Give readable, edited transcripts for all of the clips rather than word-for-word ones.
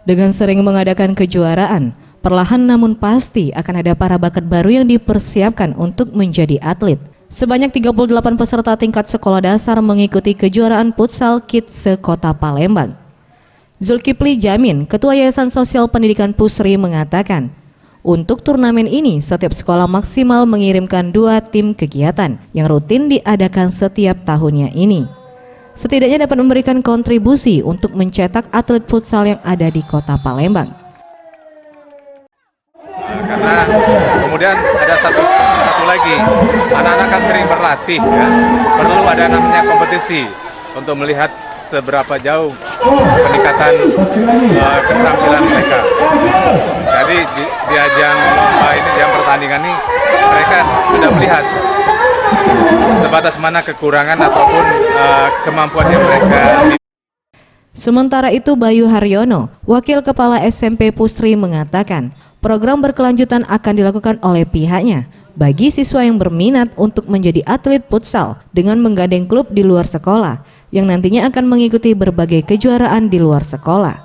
Dengan sering mengadakan kejuaraan, perlahan namun pasti akan ada para bakat baru yang dipersiapkan untuk menjadi atlet. Sebanyak 38 peserta tingkat sekolah dasar mengikuti kejuaraan futsal kids se-Kota Palembang. Zulkifli Jamin, Ketua Yayasan Sosial Pendidikan Pusri mengatakan, untuk turnamen ini setiap sekolah maksimal mengirimkan 2 tim kegiatan yang rutin diadakan setiap tahunnya ini. Setidaknya dapat memberikan kontribusi untuk mencetak atlet futsal yang ada di Kota Palembang. Karena kemudian ada satu lagi, anak-anak kan sering berlatih ya, perlu ada namanya kompetisi untuk melihat seberapa jauh peningkatan keterampilan mereka. Jadi di ajang lomba ini, di ajang pertandingan ini, mereka sudah melihat sebatas mana kekurangan ataupun kemampuannya mereka. Sementara itu Bayu Haryono, Wakil Kepala SMP Pusri mengatakan, program berkelanjutan akan dilakukan oleh pihaknya bagi siswa yang berminat untuk menjadi atlet futsal dengan menggandeng klub di luar sekolah yang nantinya akan mengikuti berbagai kejuaraan di luar sekolah.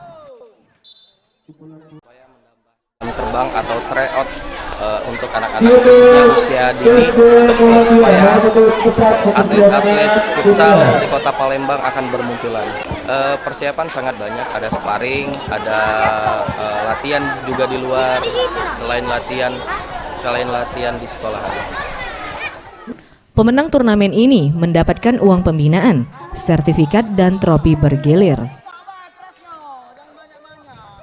Terbang atau tryout untuk anak-anak usia dini supaya atlet-atlet futsal di Kota Palembang akan bermunculan. Persiapan sangat banyak, ada sparring, ada latihan juga di luar selain latihan di sekolah. Pemenang turnamen ini mendapatkan uang pembinaan, sertifikat dan trofi bergilir.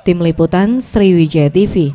Tim Liputan Sriwijaya TV.